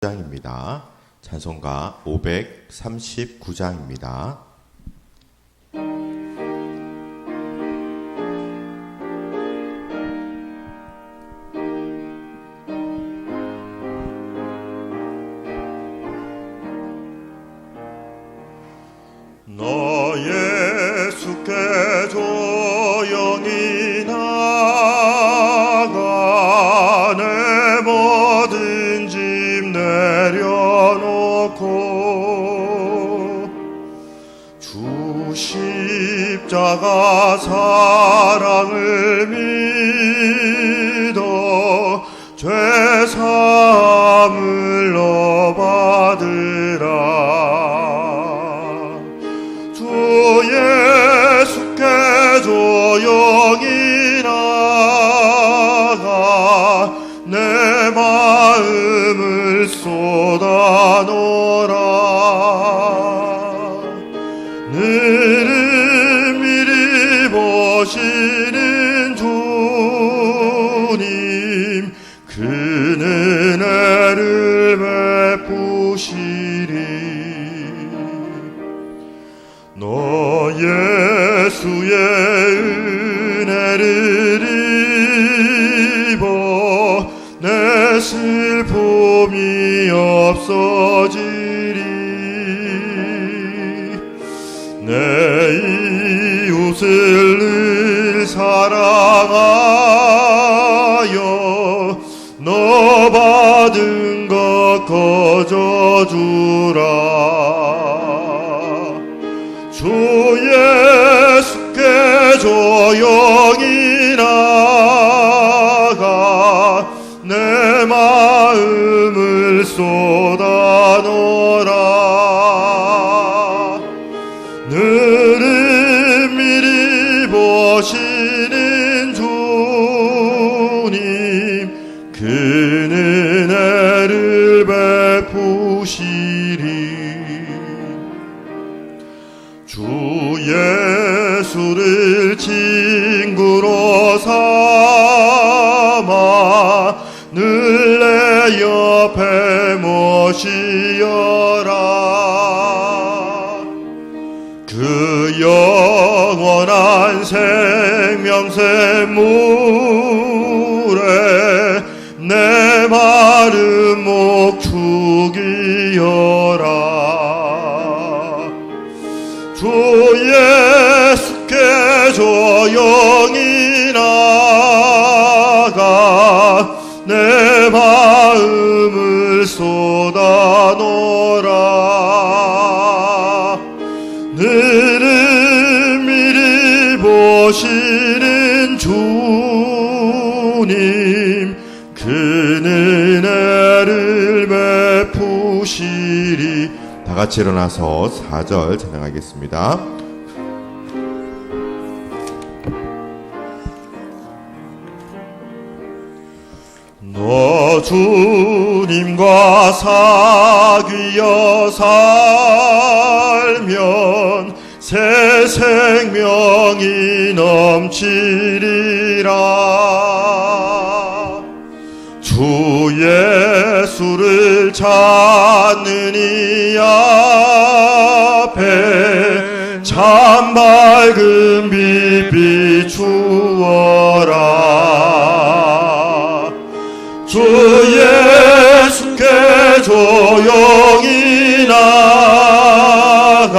장입니다. 찬송가 539장입니다. 나 예수께 조용히 나가 내 모든 짐 내려놓고 주 십자가 사랑을 믿어 죄 사함을 너 받으라. 예수께 조용히 나가 내 마음을 쏟아놓으라. 너를 미리 보시는 주님 그 은혜를 베푸시리. 너 예수의 은혜를 입어 내 슬픔이 없어지리. 내 이웃을 늘 사랑하여 너 받은 것 거저주라. 주 예수께 조용히 나가 내 마음을 쏟아놓으라. 너를 미리 보시는 주님 그 은혜를 베푸시리. 주 예수를 친구로 삼아 늘 내 옆에 모시어라. 그 영원한 생명샘 물에 내 마른 목 죽이어라. 주 예수께 조용히 나가 내 마음을 쏟아놓으라. 너를 미리 보시는 주님 그 은혜를 베푸시리. 다 같이 일어나서 4절 찬양하겠습니다. 너 주님과 사귀어 살면 새 생명이 넘치리라. 주 예수를 찾는 이 앞에 참 밝은 빛 비추어라. 주 예수께 조용히 나가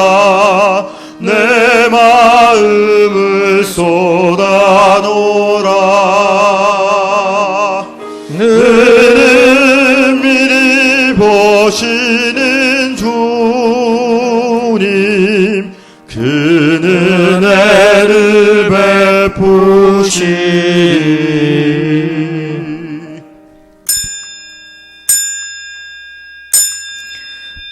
내 마음을 쏟아놓으라. 너를 미리 보시는 주님 그 은혜를 베푸시리.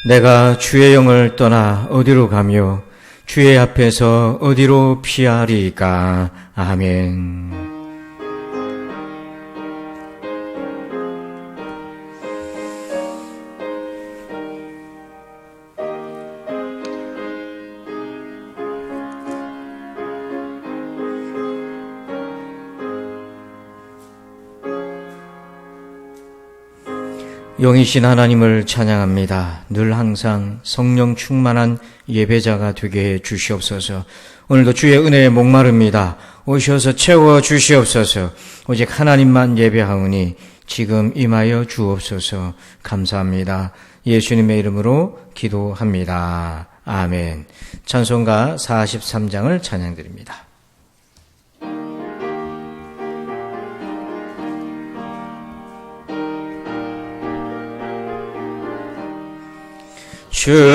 내가 주의 영을 떠나 어디로 가며 주의 앞에서 어디로 피하리까. 아멘. 영이신 하나님을 찬양합니다. 늘 항상 성령 충만한 예배자가 되게 해 주시옵소서. 오늘도 주의 은혜에 목마릅니다. 오셔서 채워 주시옵소서. 오직 하나님만 예배하오니 지금 임하여 주옵소서. 감사합니다. 예수님의 이름으로 기도합니다. 아멘. 찬송가 43장을 찬양드립니다.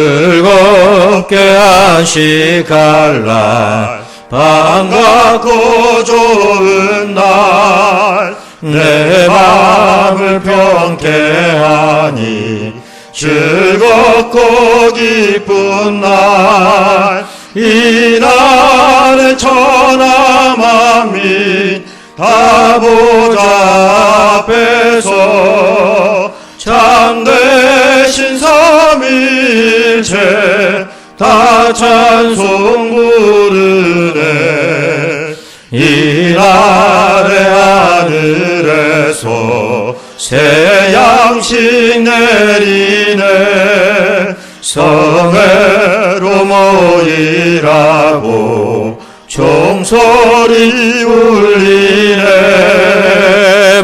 즐겁게 한식할 날 반갑고 좋은 날 내 맘을 평케하니 즐겁고 기쁜 날 이 날에 천하 만민 다 보좌 앞에서 참되신 삼위일체 다 찬송 부르네. 이 날에 하늘에서 새 양식 내리네. 성회로 모이라고 종소리 울리네.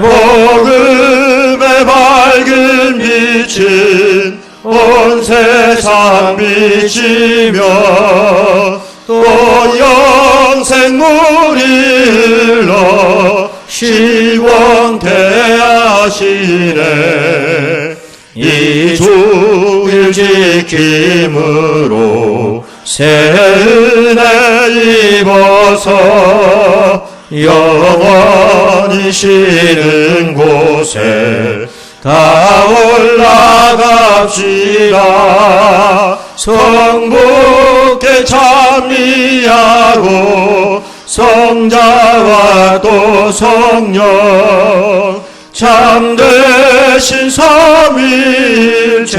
복음의 밝은 빛은 온 세상 비치며 또 영생물이 흘러 시원케 하시네. 이 주일 지킴으로 새 은혜 입어서 영원히 쉬는 곳에 다 올라갑시다. 성부께 찬미하고 성자와 또 성령 참되신 삼위일체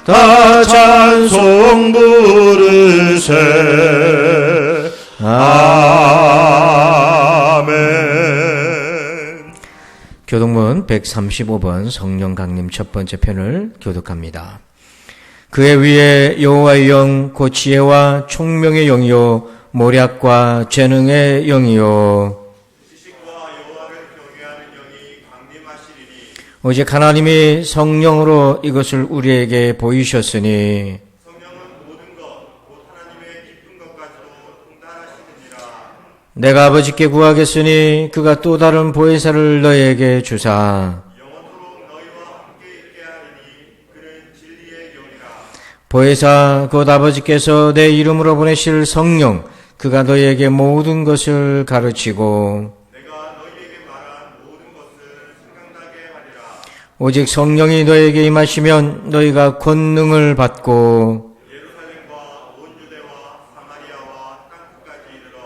다 찬송 부르세. 아멘. 교독문 135번 성령 강림 첫 번째 편을 교독합니다. 그의 위에 여호와의 영 곧 지혜와 총명의 영이요 모략과 재능의 영이요 오직 하나님이 성령으로 이것을 우리에게 보이셨으니 성령은 모든 것 곧 하나님의 깊은 것까지도 통달하시느니라. 내가 아버지께 구하겠으니 그가 또 다른 보혜사를 너희에게 주사 영원토록 너희와 함께 있게 하리니 그는 진리의 영이라. 보혜사 곧 아버지께서 내 이름으로 보내실 성령 그가 너희에게 모든 것을 가르치고 내가 너희에게 말한 모든 것을 생각나게 하리라. 오직 성령이 너희에게 임하시면 너희가 권능을 받고 예루살렘과 온 유대와 사마리아와 땅끝까지 이르러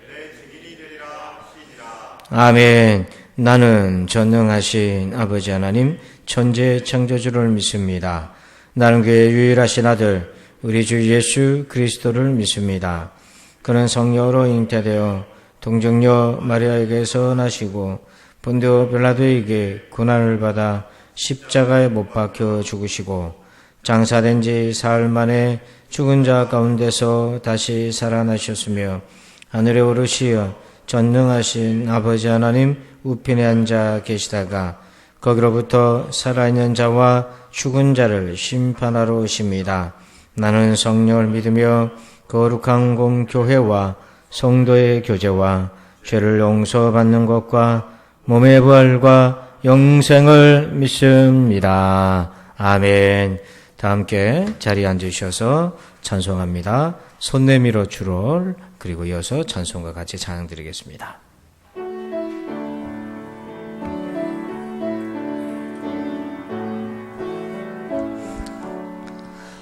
내 증인이 되리라 하시니라. 아멘. 나는 전능하신 아버지 하나님 천재 창조주를 믿습니다. 나는 그의 유일하신 아들 우리 주 예수 그리스도를 믿습니다. 그는 성령으로 잉태되어 동정녀 마리아에게서 나시고 본디오 빌라도에게 고난을 받아 십자가에 못 박혀 죽으시고 장사된 지 사흘 만에 죽은 자 가운데서 다시 살아나셨으며 하늘에 오르시어 전능하신 아버지 하나님 우편에 앉아 계시다가 거기로부터 살아있는 자와 죽은 자를 심판하러 오십니다. 나는 성령을 믿으며 거룩한 공교회와 성도의 교제와 죄를 용서받는 것과 몸의 부활과 영생을 믿습니다. 아멘. 다 함께 자리에 앉으셔서 찬송합니다. 손 내밀어 주를 그리고 이어서 찬송과 같이 찬양드리겠습니다.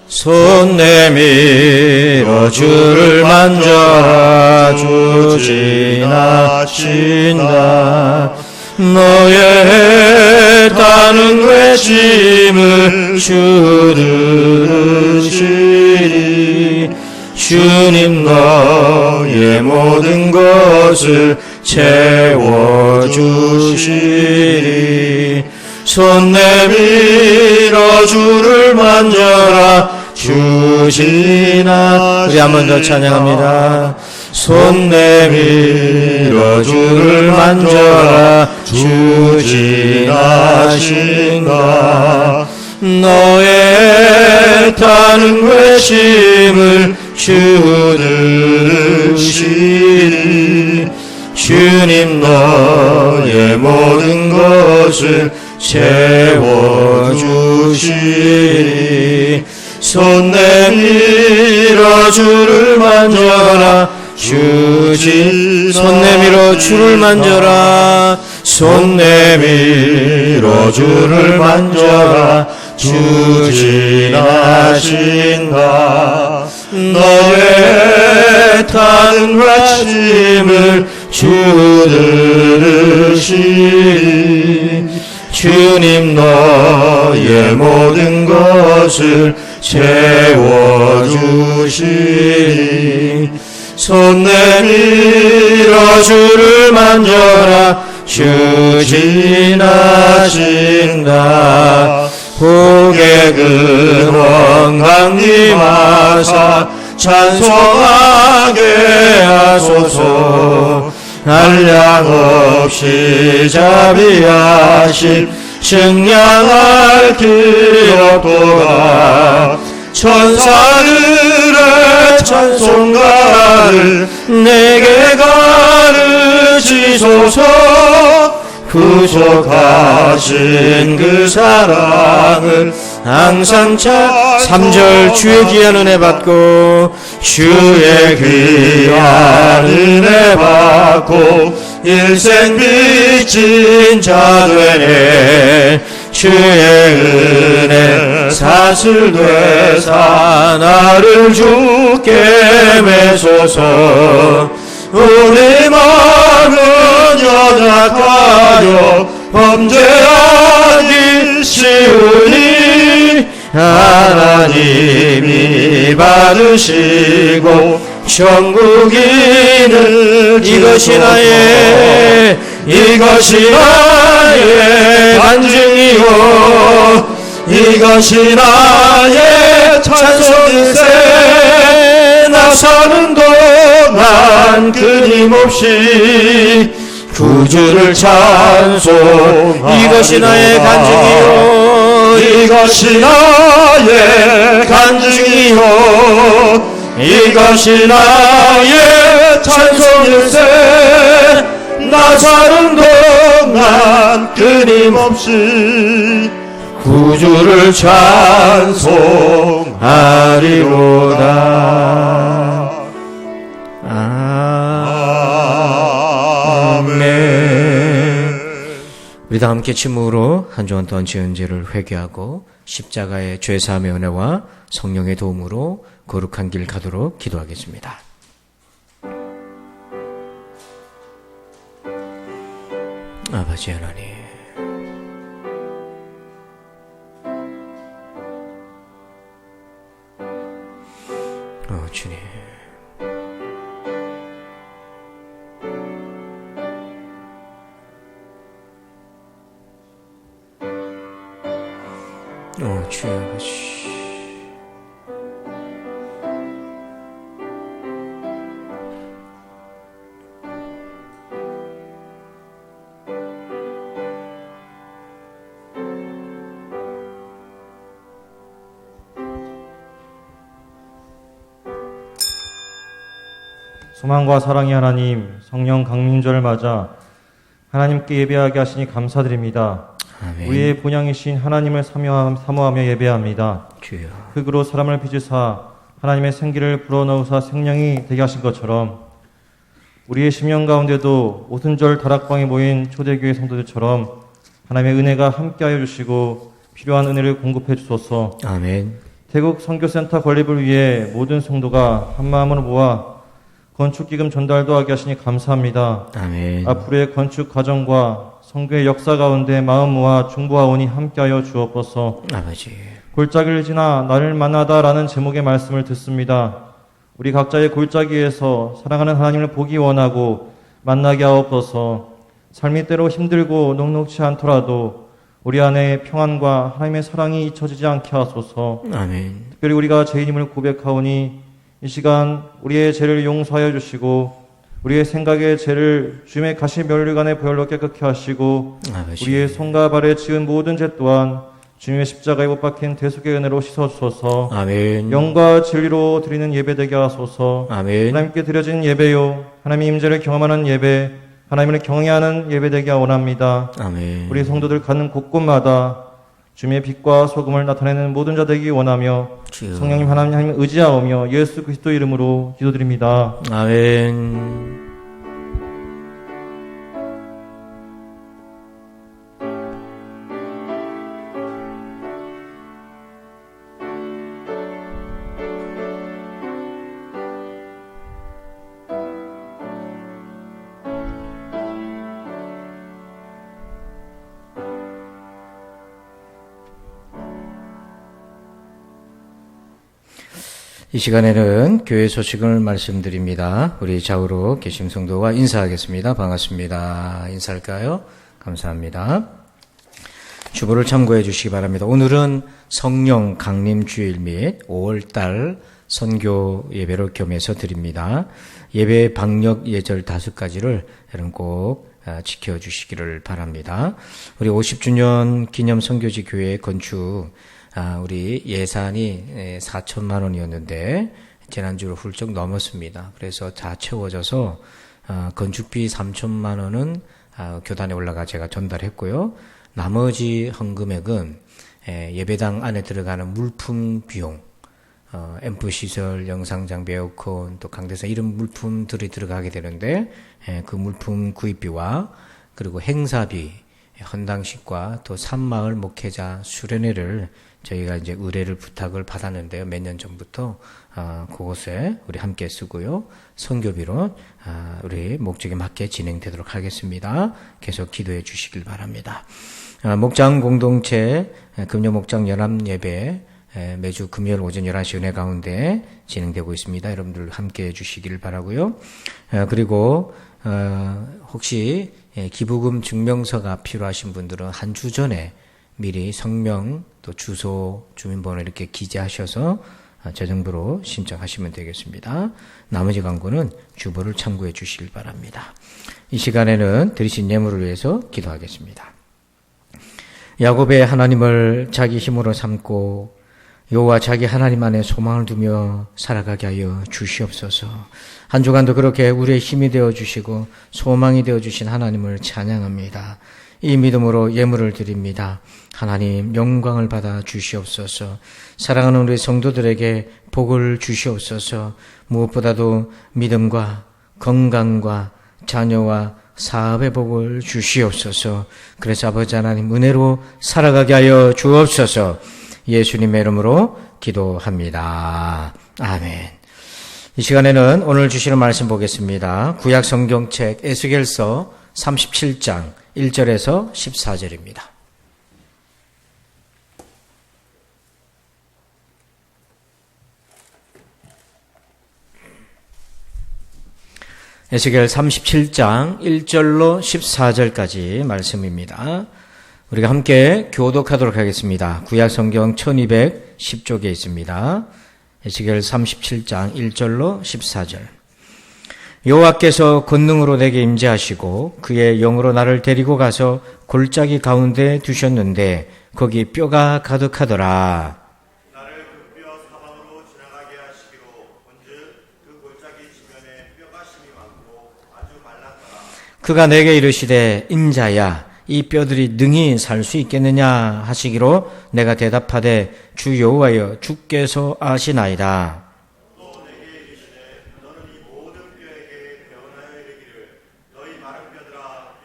손 내밀어 주를 만져라. 주 지나신다. 너의 따는 외침을 주 들으시리. 주님 너의 모든 것을 채워주시리. 손 내밀어 주를 만져라 주시나. 우리 한 번 더 찬양합니다. 손 내밀어 주를 만져라 주지나신가. 너의 타는 외침을 주 들으시니 주님 너의 모든 것을 채워주시니. 손 내밀어 주를 만져라 주지. 손 내밀어 주를 만져라. 손 내밀어 주를 만져라 주지나신가. 너의 타는 외침을 주 들으시니 주님 너의 모든 것을 채워주시니. 손 내밀어 주를 만져라 주지나신다. 복의 근원 강림하사 찬송하게 하소서. 한량없이 자비하신 증량할 길 없도다. 천사들의 찬송가를 내게 가르치소서. 구속하신 그 사랑을 항상 3절 주의 귀한 은혜 받고 주의 귀한 은혜 받고 일생 빚진 자 되네. 주의 은혜 사슬 되사 나를 주께 매소서. 우리 마음은 연약하여 범죄하기 쉬우니 하나님이 받으시고 천국이는 이것이 나의 간증이요 이것이 나의 찬송일세. 나 사는 동안 끊임없이 구주를 찬송. 이것이 나의 간증이요 이것이 나의 간증이요 이것이 나의 찬송일세. 나 사는 동안 끊임없이 구주를 찬송하리로다. 아멘. 우리 다 함께 침묵으로 한 주간 동안 지은 죄를 회개하고 십자가의 죄사함의 은혜와 성령의 도움으로 거룩한 길 가도록 기도하겠습니다. 아버지 하나님, 주님, 주여 아버지, 소망과 사랑의 하나님, 성령 강림절을 맞아 하나님께 예배하게 하시니 감사드립니다. 아멘. 우리의 본향이신 하나님을 사모하며 예배합니다. 주여, 흙으로 사람을 빚으사 하나님의 생기를 불어넣으사 생명이 되게 하신 것처럼 우리의 심령 가운데도 오순절 다락방에 모인 초대교회 성도들처럼 하나님의 은혜가 함께하여 주시고 필요한 은혜를 공급해 주소서. 아멘. 태국 선교센터 건립을 위해 모든 성도가 한마음으로 모아 건축기금 전달도 하게 하시니 감사합니다. 아멘. 앞으로의 건축 과정과 선교의 역사 가운데 마음 모아 중보하오니 함께하여 주옵소서. 아버지, 골짜기를 지나 나를 만나다라는 제목의 말씀을 듣습니다. 우리 각자의 골짜기에서 사랑하는 하나님을 보기 원하고 만나게 하옵소서. 삶이 때로 힘들고 녹록치 않더라도 우리 안에 평안과 하나님의 사랑이 잊혀지지 않게 하소서. 아멘. 특별히 우리가 죄인임을 고백하오니 이 시간 우리의 죄를 용서하여 주시고 우리의 생각의 죄를 주님의 가시 면류관에 보혈로 깨끗게 하시고 아버지. 우리의 손과 발에 지은 모든 죄 또한 주님의 십자가에 못 박힌 대속의 은혜로 씻어주소서. 아멘. 영과 진리로 드리는 예배 되게 하소서. 아멘. 하나님께 드려진 예배요 하나님의 임재를 경험하는 예배, 하나님을 경외하는 예배 되게 원합니다. 아멘. 우리 성도들 가는 곳곳마다 주님의 빛과 소금을 나타내는 모든 자 되기 원하며 주여. 성령님 하나님 의지하오며 예수 그리스도 이름으로 기도드립니다. 아멘. 이 시간에는 교회 소식을 말씀드립니다. 우리 좌우로 계신 성도와 인사하겠습니다. 반갑습니다. 인사할까요? 감사합니다. 주보를 참고해 주시기 바랍니다. 오늘은 성령 강림 주일 및 5월달 선교 예배로 겸해서 드립니다. 예배 방역 예절 5가지를 여러분 꼭 지켜주시기를 바랍니다. 우리 50주년 기념 선교지 교회 건축 우리 예산이 4천만 원이었는데 지난주로 훌쩍 넘었습니다. 그래서 다 채워져서 건축비 3천만 원은 교단에 올라가 제가 전달했고요. 나머지 헌금액은 예배당 안에 들어가는 물품 비용, 앰프 시설, 영상장비, 에어컨, 또 강대사 이런 물품들이 들어가게 되는데 그 물품 구입비와 그리고 행사비, 헌당식과 또 산마을 목회자 수련회를 저희가 이제 의뢰를 부탁을 받았는데요. 몇 년 전부터 그곳에 우리 함께 쓰고요. 선교비로 우리 목적에 맞게 진행되도록 하겠습니다. 계속 기도해 주시길 바랍니다. 목장 공동체 금요 목장 연합 예배 매주 금요일 오전 11시 은혜 가운데 진행되고 있습니다. 여러분들 함께 해 주시길 바라고요. 그리고 혹시 기부금 증명서가 필요하신 분들은 한 주 전에 미리 성명 또 주소 주민번호 이렇게 기재하셔서 저정부로 신청하시면 되겠습니다. 나머지 광고는 주보를 참고해 주시길 바랍니다. 이 시간에는 드리신 예물을 위해서 기도하겠습니다. 야곱의 하나님을 자기 힘으로 삼고 여호와 자기 하나님 안에 소망을 두며 살아가게 하여 주시옵소서. 한 주간도 그렇게 우리의 힘이 되어주시고 소망이 되어주신 하나님을 찬양합니다. 이 믿음으로 예물을 드립니다. 하나님 영광을 받아 주시옵소서. 사랑하는 우리 성도들에게 복을 주시옵소서. 무엇보다도 믿음과 건강과 자녀와 사업의 복을 주시옵소서. 그래서 아버지 하나님 은혜로 살아가게 하여 주옵소서. 예수님의 이름으로 기도합니다. 아멘. 이 시간에는 오늘 주시는 말씀 보겠습니다. 구약 성경책 에스겔서 37장 1절에서 14절입니다. 에스겔 37장 1절로 14절까지 말씀입니다. 우리가 함께 교독하도록 하겠습니다. 구약 성경 1210쪽에 있습니다. 에스겔 37장 1절로 14절. 여호와께서 권능으로 내게 임재하시고 그의 영으로 나를 데리고 가서 골짜기 가운데 두셨는데 거기 뼈가 가득하더라. 나를 그 뼈 사방으로 지나가게 하시기로 본즉 그 골짜기 주변에 뼈가 심이 많고 아주 말랐더라. 그가 내게 이르시되 인자야 이 뼈들이 능히 살 수 있겠느냐 하시기로 내가 대답하되 주 여호와여 주께서 아시나이다. 또 내게 이르시되 너는 이 모든 뼈에게 대언하여 이르기를 너희 마른 뼈들아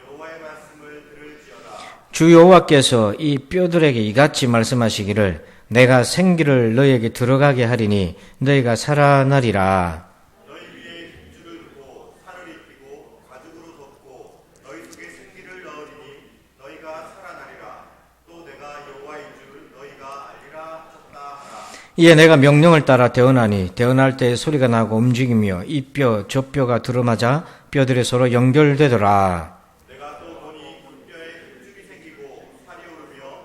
여호와의 말씀을 들을지어다. 주 여호와께서 이 뼈들에게 이같이 말씀하시기를 내가 생기를 너희에게 들어가게 하리니 너희가 살아나리라. 너희 위에 힘줄을 두고 살을 입히고 가죽으로 덮고 너희 속에 생기를 넣으리니 너희가 살아나리라. 또 내가 여호와인 줄 너희가 알리라 하셨다 하라. 이에 내가 명령을 따라 대언하니 대언할 때 소리가 나고 움직이며 이 뼈 저 뼈가 들어맞아 뼈들이 서로 연결되더라. 내가 또 보니 그 뼈에 힘줄이 생기고 살이 오르며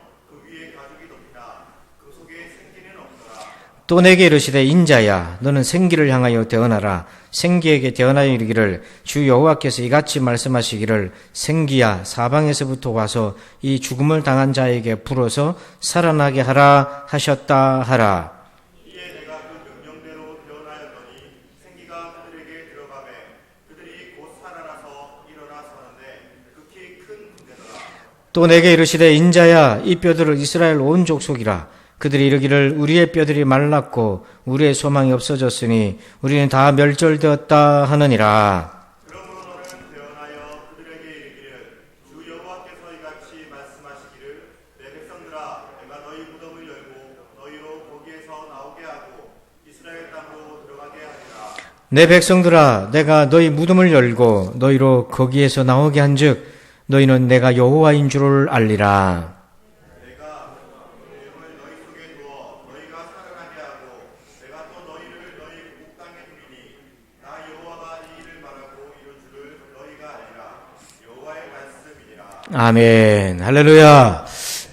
또 내게 이르시되 인자야 너는 생기를 향하여 대언하라. 생기에게 대언하여 이르기를 주 여호와께서 이같이 말씀하시기를 생기야 사방에서부터 와서 이 죽음을 당한 자에게 불어서 살아나게 하라 하셨다 하라. 이에 내가 그 명령대로 대언하였더니 생기가 그들에게 들어가매 그들이 곧 살아나서 일어나 서는데 극히 큰 군대더라. 또 내게 이르시되 인자야 이 뼈들을 이스라엘 온 족속이라. 그들이 이르기를 우리의 뼈들이 말랐고 우리의 소망이 없어졌으니 우리는 다 멸절되었다 하느니라. 그러므로 너는 대언하여 그들에게 이르기를 주 여호와께서 이같이 말씀하시기를 내 백성들아 내가 너희 무덤을 열고 너희로 거기에서 나오게 하고 이스라엘 땅으로 들어가게 하리라. 내 백성들아 내가 너희 무덤을 열고 너희로 거기에서 나오게 한즉 너희는 내가 여호와인 줄을 알리라. 내가 영을 너희 속에 두어 너희가 살아나게 하고 내가 또 너희를 너희 국 땅에 두리니 나 여호와가 이 일을 말하고 이룰 줄을 너희가 알리라. 여호와의 말씀이니라. 아멘. 할렐루야.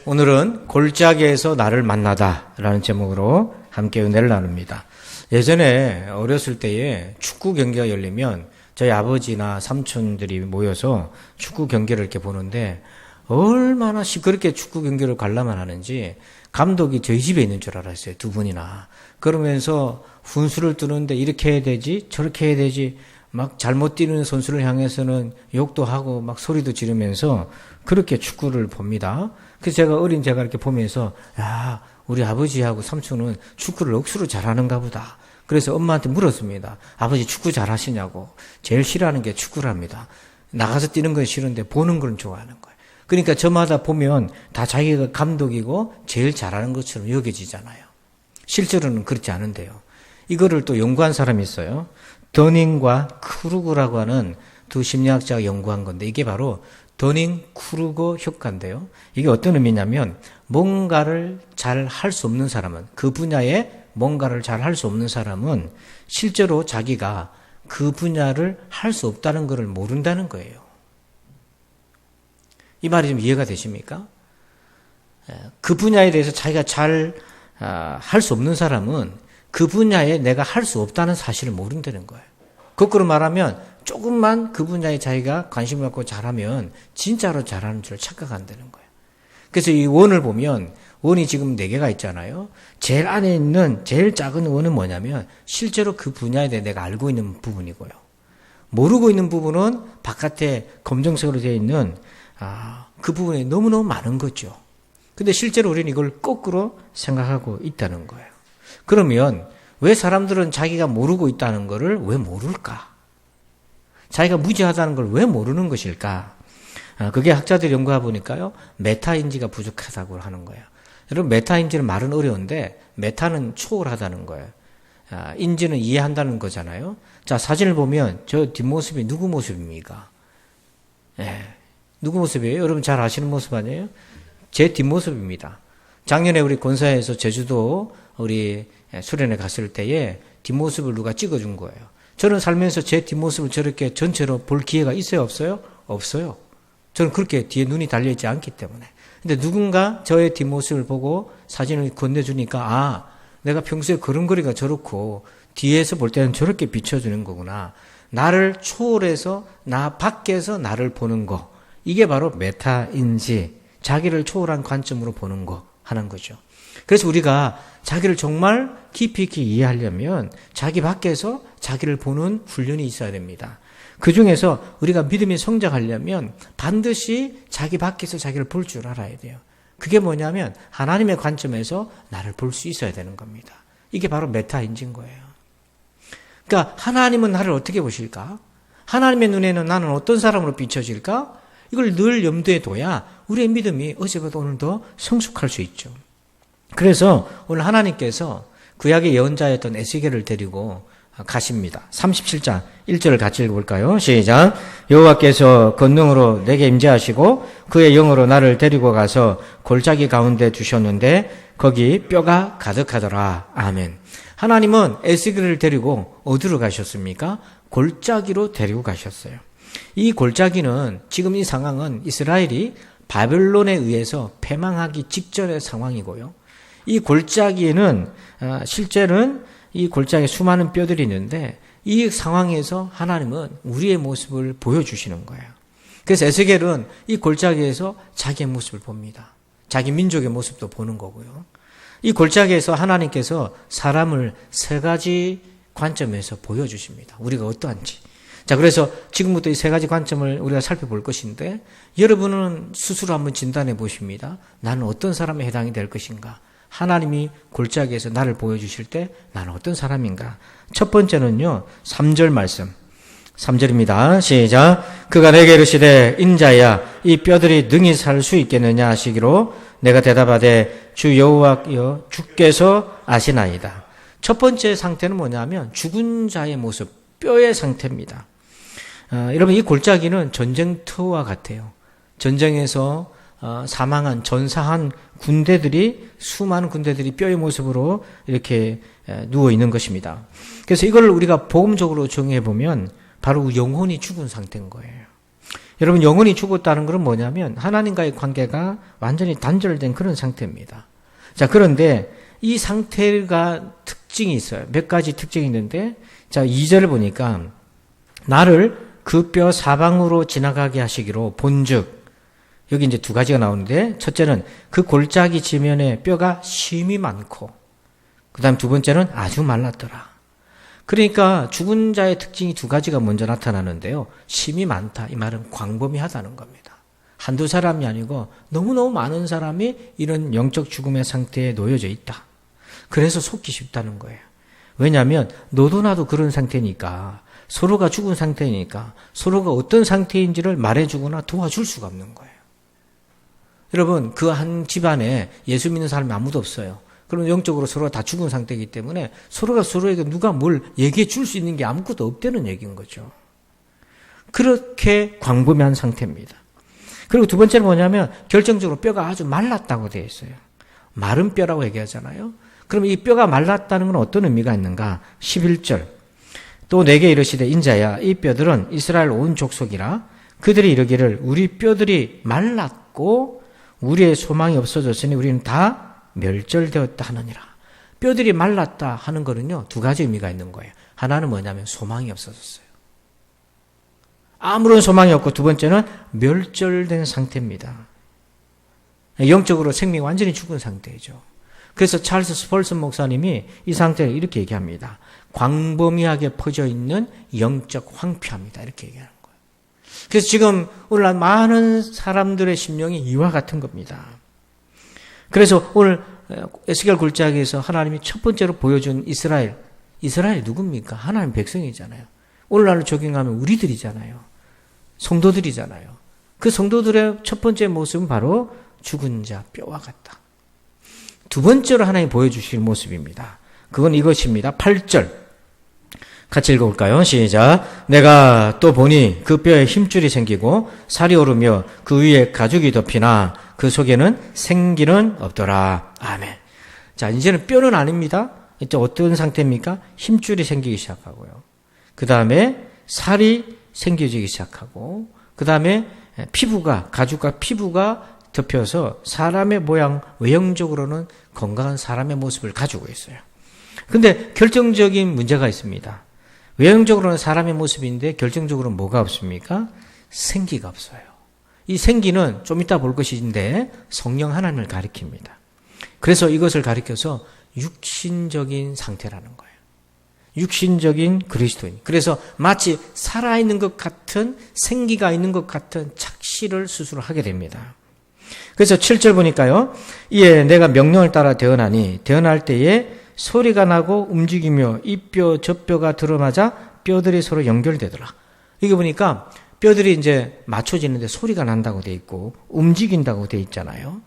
오늘은 골짜기에서 나를 만나다 라는 제목으로 함께 은혜를 나눕니다. 예전에 어렸을 때에 축구 경기가 열리면 저희 아버지나 삼촌들이 모여서 축구 경기를 이렇게 보는데 얼마나 시끄럽게 축구 경기를 관람을 하는지 감독이 저희 집에 있는 줄 알았어요. 두 분이나. 그러면서 훈수를 두는데 이렇게 해야 되지 저렇게 해야 되지 막 잘못 뛰는 선수를 향해서는 욕도 하고 막 소리도 지르면서 그렇게 축구를 봅니다. 그래서 제가 어린 제가 이렇게 보면서 야 우리 아버지하고 삼촌은 축구를 억수로 잘하는가 보다. 그래서 엄마한테 물었습니다. 아버지 축구 잘하시냐고. 제일 싫어하는 게 축구랍니다. 나가서 뛰는 건 싫은데 보는 건 좋아하는 거예요. 그러니까 저마다 보면 다 자기가 감독이고 제일 잘하는 것처럼 여겨지잖아요. 실제로는 그렇지 않은데요. 이거를 또 연구한 사람이 있어요. 더닝과 크루거라고 하는 두 심리학자가 연구한 건데 이게 바로 더닝-크루거 효과인데요. 이게 어떤 의미냐면 뭔가를 잘 할 수 없는 사람은 그 분야에 뭔가를 잘 할 수 없는 사람은 실제로 자기가 그 분야를 할 수 없다는 것을 모른다는 거예요. 이 말이 좀 이해가 되십니까? 그 분야에 대해서 자기가 잘 할 수 없는 사람은 그 분야에 내가 할 수 없다는 사실을 모른다는 거예요. 거꾸로 말하면 조금만 그 분야에 자기가 관심을 갖고 잘하면 진짜로 잘하는 줄 착각한다는 거예요. 그래서 이 원을 보면 원이 지금 4개가 있잖아요. 제일 안에 있는 제일 작은 원은 뭐냐면 실제로 그 분야에 대해 내가 알고 있는 부분이고요. 모르고 있는 부분은 바깥에 검정색으로 되어 있는 그 부분이 너무너무 많은 거죠. 근데 실제로 우리는 이걸 거꾸로 생각하고 있다는 거예요. 그러면 왜 사람들은 자기가 모르고 있다는 것을 왜 모를까? 자기가 무지하다는 걸 왜 모르는 것일까? 그게 학자들이 연구해 보니까요. 메타인지가 부족하다고 하는 거예요. 여러분 메타인지는 말은 어려운데 메타는 초월하다는 거예요. 인지는 이해한다는 거잖아요. 자 사진을 보면 저 뒷모습이 누구 모습입니까? 누구 모습이에요? 여러분 잘 아시는 모습 아니에요? 제 뒷모습입니다. 작년에 우리 권사에서 제주도 우리 수련회 갔을 때에 뒷모습을 누가 찍어준 거예요. 저는 살면서 제 뒷모습을 저렇게 전체로 볼 기회가 있어요? 없어요? 없어요. 저는 그렇게 뒤에 눈이 달려있지 않기 때문에. 근데 누군가 저의 뒷모습을 보고 사진을 건네주니까 내가 평소에 걸음걸이가 저렇고 뒤에서 볼 때는 저렇게 비춰주는 거구나. 나를 초월해서 나 밖에서 나를 보는 거. 이게 바로 메타인지 자기를 초월한 관점으로 보는 거 하는 거죠. 그래서 우리가 자기를 정말 깊이 있게 이해하려면 자기 밖에서 자기를 보는 훈련이 있어야 됩니다. 그 중에서 우리가 믿음이 성장하려면 반드시 자기 밖에서 자기를 볼 줄 알아야 돼요. 그게 뭐냐면 하나님의 관점에서 나를 볼 수 있어야 되는 겁니다. 이게 바로 메타인지인 거예요. 그러니까 하나님은 나를 어떻게 보실까? 하나님의 눈에는 나는 어떤 사람으로 비춰질까? 이걸 늘 염두에 둬야 우리의 믿음이 어제보다 오늘 더 성숙할 수 있죠. 그래서 오늘 하나님께서 구약의 예언자였던 에스겔을 데리고 가십니다. 37장 1절을 같이 읽어볼까요? 시작. 여호와께서 권능으로 내게 임재하시고 그의 영으로 나를 데리고 가서 골짜기 가운데 두셨는데 거기 뼈가 가득하더라. 아멘. 하나님은 에스겔을 데리고 어디로 가셨습니까? 골짜기로 데리고 가셨어요. 이 골짜기는 지금 이 상황은 이스라엘이 바벨론에 의해서 패망하기 직전의 상황이고요. 이 골짜기에는 실제는 이 골짜기에 수많은 뼈들이 있는데 이 상황에서 하나님은 우리의 모습을 보여주시는 거예요. 그래서 에스겔은 이 골짜기에서 자기의 모습을 봅니다. 자기 민족의 모습도 보는 거고요. 이 골짜기에서 하나님께서 사람을 세 가지 관점에서 보여주십니다. 우리가 어떠한지. 자, 그래서 지금부터 이 세 가지 관점을 우리가 살펴볼 것인데 여러분은 스스로 한번 진단해 보십니다. 나는 어떤 사람에 해당이 될 것인가? 하나님이 골짜기에서 나를 보여주실 때 나는 어떤 사람인가? 첫 번째는요, 3절 말씀. 3절입니다. 시작. 그가 내게 이르시되 인자야 이 뼈들이 능히 살 수 있겠느냐 하시기로 내가 대답하되 주 여호와여 주께서 아시나이다. 첫 번째 상태는 뭐냐면 죽은 자의 모습, 뼈의 상태입니다. 여러분 이 골짜기는 전쟁터와 같아요. 전쟁에서 사망한 전사한 군대들이 수많은 군대들이 뼈의 모습으로 이렇게 누워 있는 것입니다. 그래서 이걸 우리가 복음적으로 정의해 보면 바로 영혼이 죽은 상태인 거예요. 여러분 영혼이 죽었다는 것은 뭐냐면 하나님과의 관계가 완전히 단절된 그런 상태입니다. 자, 그런데 이 상태가 특징이 있어요. 몇 가지 특징이 있는데 자, 2절을 보니까 나를 그 뼈 사방으로 지나가게 하시기로 본즉 여기 이제 두 가지가 나오는데 첫째는 그 골짜기 지면에 뼈가 심이 많고 그다음 두 번째는 아주 말랐더라. 그러니까 죽은 자의 특징이 두 가지가 먼저 나타나는데요. 심이 많다. 이 말은 광범위하다는 겁니다. 한두 사람이 아니고 너무너무 많은 사람이 이런 영적 죽음의 상태에 놓여져 있다. 그래서 속기 쉽다는 거예요. 왜냐하면 너도 나도 그런 상태니까 서로가 죽은 상태니까 서로가 어떤 상태인지를 말해주거나 도와줄 수가 없는 거예요. 여러분 그 한 집안에 예수 믿는 사람이 아무도 없어요. 그러면 영적으로 서로가 다 죽은 상태이기 때문에 서로가 서로에게 누가 뭘 얘기해 줄 수 있는 게 아무것도 없다는 얘기인 거죠. 그렇게 광범위한 상태입니다. 그리고 두 번째는 뭐냐면 결정적으로 뼈가 아주 말랐다고 되어 있어요. 마른 뼈라고 얘기하잖아요. 그럼 이 뼈가 말랐다는 건 어떤 의미가 있는가? 11절. 또 내게 이르시되 인자야 이 뼈들은 이스라엘 온 족속이라 그들이 이르기를 우리 뼈들이 말랐고 우리의 소망이 없어졌으니 우리는 다 멸절되었다 하느니라. 뼈들이 말랐다 하는 거는요 두 가지 의미가 있는 거예요. 하나는 뭐냐면 소망이 없어졌어요. 아무런 소망이 없고 두 번째는 멸절된 상태입니다. 영적으로 생명이 완전히 죽은 상태죠. 그래서 찰스 스펄슨 목사님이 이 상태를 이렇게 얘기합니다. 광범위하게 퍼져 있는 영적 황폐합니다. 이렇게 얘기하는 거예요. 그래서 지금 오늘날 많은 사람들의 심령이 이와 같은 겁니다. 그래서 오늘 에스겔 골짜기에서 하나님이 첫 번째로 보여준 이스라엘이 누굽니까? 하나님 백성이잖아요. 오늘날로 적용하면 우리들이잖아요. 성도들이잖아요. 그 성도들의 첫 번째 모습은 바로 죽은 자 뼈와 같다. 두 번째로 하나님 보여주실 모습입니다. 그건 이것입니다. 8절 같이 읽어볼까요? 시작. 내가 또 보니 그 뼈에 힘줄이 생기고 살이 오르며 그 위에 가죽이 덮이나 그 속에는 생기는 없더라. 아멘. 자, 이제는 뼈는 아닙니다. 이제 어떤 상태입니까? 힘줄이 생기기 시작하고요. 그 다음에 살이 생겨지기 시작하고 그 다음에 피부가 가죽과 피부가 덮여서 사람의 모양, 외형적으로는 건강한 사람의 모습을 가지고 있어요. 근데 결정적인 문제가 있습니다. 외형적으로는 사람의 모습인데 결정적으로는 뭐가 없습니까? 생기가 없어요. 이 생기는 좀 이따 볼 것인데 성령 하나님을 가리킵니다. 그래서 이것을 가리켜서 육신적인 상태라는 거예요. 육신적인 그리스도인. 그래서 마치 살아있는 것 같은 생기가 있는 것 같은 착시를 스스로 하게 됩니다. 그래서 7절 보니까요. 이에 내가 명령을 따라 대언하니 대언할 때에 소리가 나고 움직이며 이 뼈 저 뼈가 들어맞아 뼈들이 서로 연결되더라. 이게 보니까 뼈들이 이제 맞춰지는데 소리가 난다고 돼 있고 움직인다고 돼 있잖아요.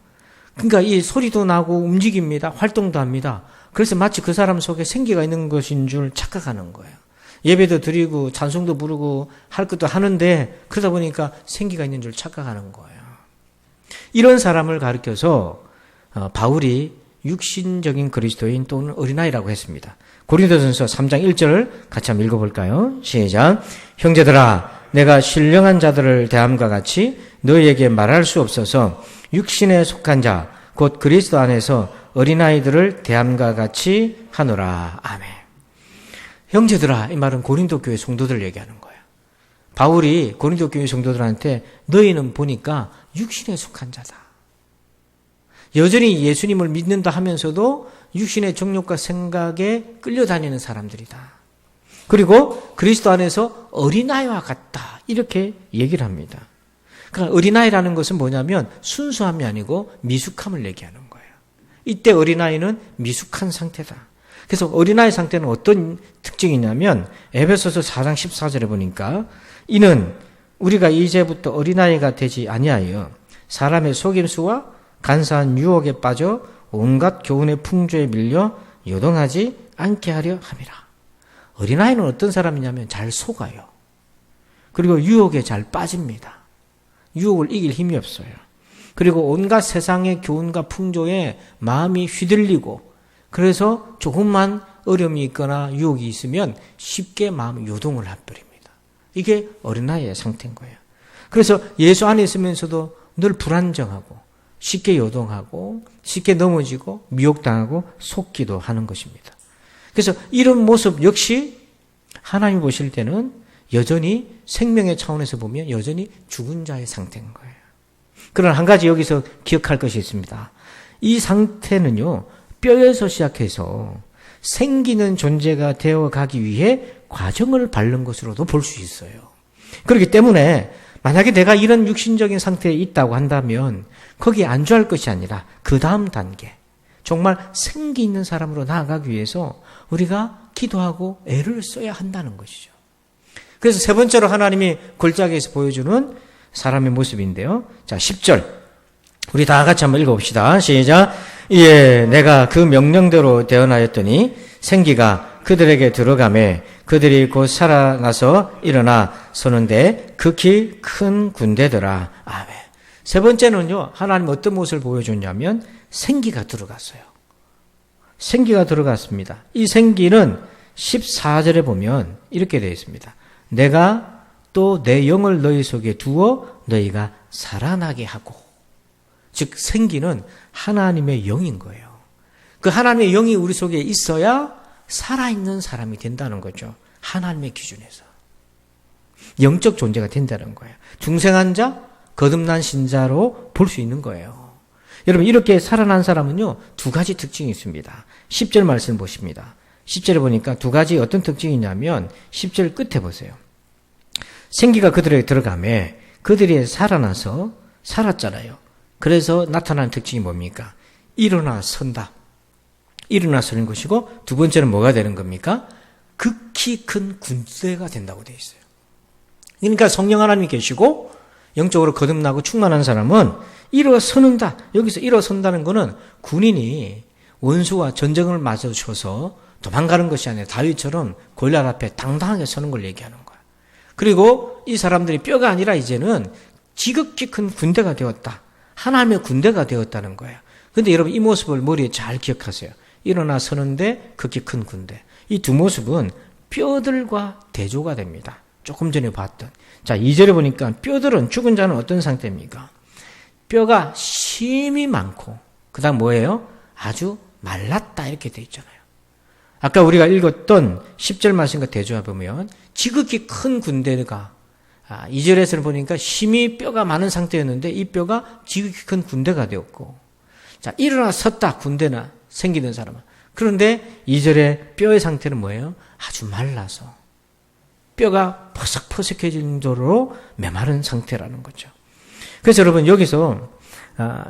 그러니까 이 소리도 나고 움직입니다. 활동도 합니다. 그래서 마치 그 사람 속에 생기가 있는 것인 줄 착각하는 거예요. 예배도 드리고 찬송도 부르고 할 것도 하는데 그러다 보니까 생기가 있는 줄 착각하는 거예요. 이런 사람을 가리켜서 바울이 육신적인 그리스도인 또는 어린아이라고 했습니다. 고린도전서 3장 1절을 같이 한번 읽어볼까요? 시작. 형제들아 내가 신령한 자들을 대함과 같이 너희에게 말할 수 없어서 육신에 속한 자 곧 그리스도 안에서 어린아이들을 대함과 같이 하노라. 아멘. 형제들아, 이 말은 고린도 교회 성도들 얘기하는 거예요. 바울이 고린도 교회 성도들한테 너희는 보니까 육신에 속한 자다. 여전히 예수님을 믿는다 하면서도 육신의 정욕과 생각에 끌려다니는 사람들이다. 그리고 그리스도 안에서 어린아이와 같다. 이렇게 얘기를 합니다. 그러니까 어린아이라는 것은 뭐냐면 순수함이 아니고 미숙함을 얘기하는 거예요. 이때 어린아이는 미숙한 상태다. 그래서 어린아이 상태는 어떤 특징이 있냐면 에베소서 4장 14절에 보니까 이는 우리가 이제부터 어린아이가 되지 아니하여 사람의 속임수와 간사한 유혹에 빠져 온갖 교훈의 풍조에 밀려 요동하지 않게 하려 함이라. 어린아이는 어떤 사람이냐면 잘 속아요. 그리고 유혹에 잘 빠집니다. 유혹을 이길 힘이 없어요. 그리고 온갖 세상의 교훈과 풍조에 마음이 휘둘리고 그래서 조금만 어려움이 있거나 유혹이 있으면 쉽게 마음 요동을 해버립니다. 이게 어린아이의 상태인 거예요. 그래서 예수 안에 있으면서도 늘 불안정하고 쉽게 요동하고 쉽게 넘어지고 미혹당하고 속기도 하는 것입니다. 그래서 이런 모습 역시 하나님 보실 때는 여전히 생명의 차원에서 보면 여전히 죽은 자의 상태인 거예요. 그러나 한 가지 여기서 기억할 것이 있습니다. 이 상태는요, 뼈에서 시작해서 생기는 존재가 되어가기 위해 과정을 밟는 것으로도 볼 수 있어요. 그렇기 때문에 만약에 내가 이런 육신적인 상태에 있다고 한다면 거기에 안주할 것이 아니라 그 다음 단계, 정말 생기 있는 사람으로 나아가기 위해서 우리가 기도하고 애를 써야 한다는 것이죠. 그래서 세 번째로 하나님이 골짜기에서 보여주는 사람의 모습인데요. 자, 10절. 우리 다 같이 한번 읽어봅시다. 시작. 예, 내가 그 명령대로 대언하였더니 생기가 그들에게 들어가매 그들이 곧 살아나서 일어나 서는데 극히 큰 군대더라. 아멘. 세 번째는요, 하나님 어떤 모습을 보여줬냐면 생기가 들어갔어요. 생기가 들어갔습니다. 이 생기는 14절에 보면 이렇게 되어 있습니다. 내가 또 내 영을 너희 속에 두어 너희가 살아나게 하고. 즉 생기는 하나님의 영인 거예요. 그 하나님의 영이 우리 속에 있어야 살아있는 사람이 된다는 거죠. 하나님의 기준에서. 영적 존재가 된다는 거예요. 중생한 자, 거듭난 신자로 볼 수 있는 거예요. 여러분 이렇게 살아난 사람은요, 두 가지 특징이 있습니다. 10절 말씀 보십니다. 10절에 보니까 두 가지 어떤 특징이 있냐면 10절 끝에 보세요. 생기가 그들에게 들어가매 그들이 살아나서 살았잖아요. 그래서 나타나는 특징이 뭡니까? 일어나 선다. 일어나 서는 것이고 두 번째는 뭐가 되는 겁니까? 극히 큰 군대가 된다고 되어 있어요. 그러니까 성령 하나님이 계시고 영적으로 거듭나고 충만한 사람은 일어서는다. 여기서 일어선다는 것은 군인이 원수와 전쟁을 마주쳐서 도망가는 것이 아니라 다윗처럼 골리앗 앞에 당당하게 서는 걸 얘기하는 거야. 그리고 이 사람들이 뼈가 아니라 이제는 지극히 큰 군대가 되었다. 하나님의 군대가 되었다는 거예요. 그런데 여러분 이 모습을 머리에 잘 기억하세요. 일어나 서는데 극히 큰 군대. 이 두 모습은 뼈들과 대조가 됩니다. 조금 전에 봤던. 자, 2절에 보니까 뼈들은, 죽은 자는 어떤 상태입니까? 뼈가 심이 많고, 그 다음 뭐예요? 아주 말랐다 이렇게 돼 있잖아요. 아까 우리가 읽었던 10절 말씀과 대조해 보면 지극히 큰 군대가 2절에서는 보니까 심히 뼈가 많은 상태였는데 이 뼈가 지극히 큰 군대가 되었고, 자, 일어나 섰다 군대나 생기는 사람은. 그런데 2절에 뼈의 상태는 뭐예요? 아주 말라서 뼈가 퍼석퍼석해질 정도로 메마른 상태라는 거죠. 그래서 여러분 여기서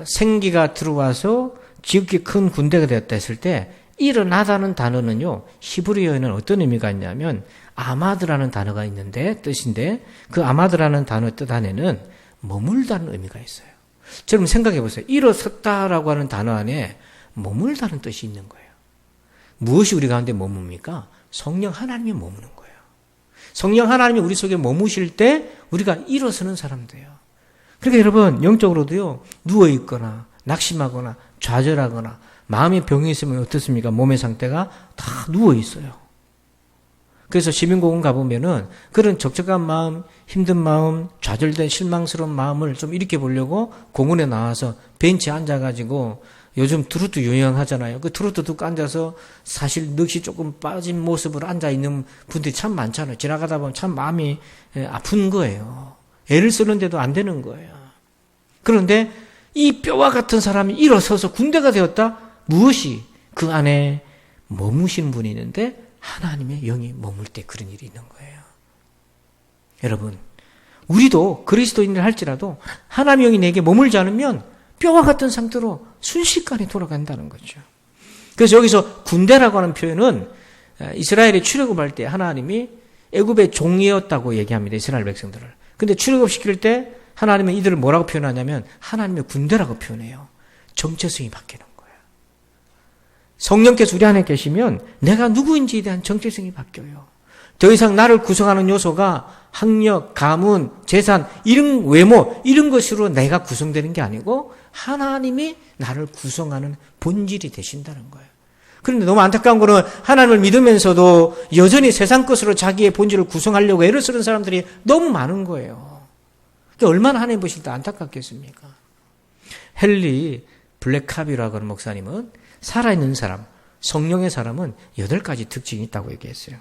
생기가 들어와서 지극히 큰 군대가 되었다 했을 때 일어나다는 단어는요, 히브리어에는 어떤 의미가 있냐면 아마드라는 단어가 있는데 뜻인데 그 아마드라는 단어 뜻 안에는 머물다는 의미가 있어요. 여러분 생각해 보세요. 일어섰다라고 하는 단어 안에 머물다는 뜻이 있는 거예요. 무엇이 우리 가운데 머뭅니까? 성령 하나님이 머무는 거예요. 성령 하나님이 우리 속에 머무실 때 우리가 일어서는 사람 돼요. 그러니까 여러분 영적으로도요, 누워있거나 낙심하거나 좌절하거나 마음의 병이 있으면 어떻습니까? 몸의 상태가 다 누워있어요. 그래서 시민공원 가보면은 그런 적적한 마음, 힘든 마음, 좌절된 실망스러운 마음을 좀 일으켜 보려고 공원에 나와서 벤치에 앉아가지고 요즘 트로트 유행하잖아요. 그 트로트 듣고 앉아서 사실 넋이 조금 빠진 모습으로 앉아있는 분들이 참 많잖아요. 지나가다 보면 참 마음이 아픈 거예요. 애를 쓰는데도 안 되는 거예요. 그런데 이 뼈와 같은 사람이 일어서서 군대가 되었다? 무엇이 그 안에 머무시는 분이 있는데 하나님의 영이 머물 때 그런 일이 있는 거예요. 여러분, 우리도 그리스도인을 할지라도 하나님의 영이 내게 머물지 않으면 뼈와 같은 상태로 순식간에 돌아간다는 거죠. 그래서 여기서 군대라고 하는 표현은 이스라엘이 출애굽할 때 하나님이 애굽의 종이었다고 얘기합니다. 이스라엘 백성들을. 근데 출애굽시킬 때 하나님은 이들을 뭐라고 표현하냐면 하나님의 군대라고 표현해요. 정체성이 바뀌는 거예요. 성령께서 우리 안에 계시면 내가 누구인지에 대한 정체성이 바뀌어요. 더 이상 나를 구성하는 요소가 학력, 가문, 재산, 이런 외모, 이런 것으로 내가 구성되는 게 아니고 하나님이 나를 구성하는 본질이 되신다는 거예요. 그런데 너무 안타까운 거는 하나님을 믿으면서도 여전히 세상 것으로 자기의 본질을 구성하려고 애를 쓰는 사람들이 너무 많은 거예요. 얼마나 하나님 보실 때 안타깝겠습니까? 헨리 블랙카비라고 하는 목사님은 살아있는 사람, 성령의 사람은 8가지 특징이 있다고 얘기했어요.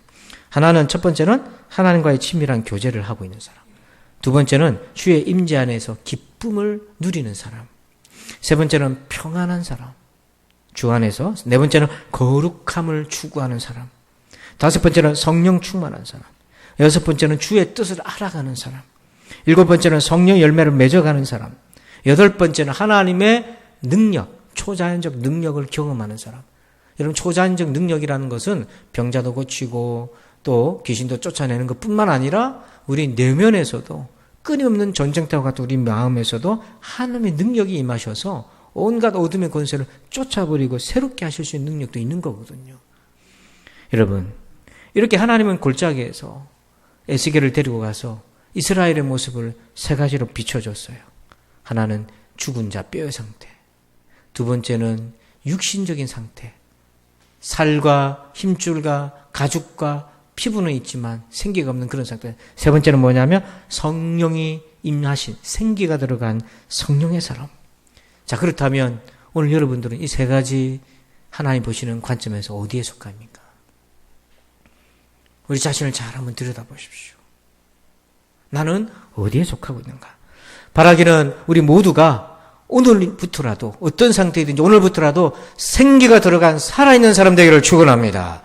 하나는 첫 번째는 하나님과의 친밀한 교제를 하고 있는 사람. 두 번째는 주의 임재 안에서 기쁨을 누리는 사람. 세 번째는 평안한 사람. 주 안에서. 네 번째는 거룩함을 추구하는 사람. 다섯 번째는 성령 충만한 사람. 여섯 번째는 주의 뜻을 알아가는 사람. 일곱 번째는 성령 열매를 맺어가는 사람. 여덟 번째는 하나님의 능력, 초자연적 능력을 경험하는 사람. 여러분, 초자연적 능력이라는 것은 병자도 고치고 또 귀신도 쫓아내는 것뿐만 아니라 우리 내면에서도 끊임없는 전쟁터와 같은 우리 마음에서도 하나님의 능력이 임하셔서 온갖 어둠의 권세를 쫓아버리고 새롭게 하실 수 있는 능력도 있는 거거든요. 여러분, 이렇게 하나님은 골짜기에서 에스겔을 데리고 가서 이스라엘의 모습을 세 가지로 비춰줬어요. 하나는 죽은 자 뼈의 상태, 두 번째는 육신적인 상태, 살과 힘줄과 가죽과 피부는 있지만 생기가 없는 그런 상태. 세 번째는 뭐냐면 성령이 임하신, 생기가 들어간 성령의 사람. 자, 그렇다면 오늘 여러분들은 이 세 가지 하나님 보시는 관점에서 어디에 속합니까? 우리 자신을 잘 한번 들여다보십시오. 나는 어디에 속하고 있는가? 바라기는 우리 모두가 오늘부터라도 어떤 상태이든지 오늘부터라도 생기가 들어간 살아있는 사람 되기를 축원합니다.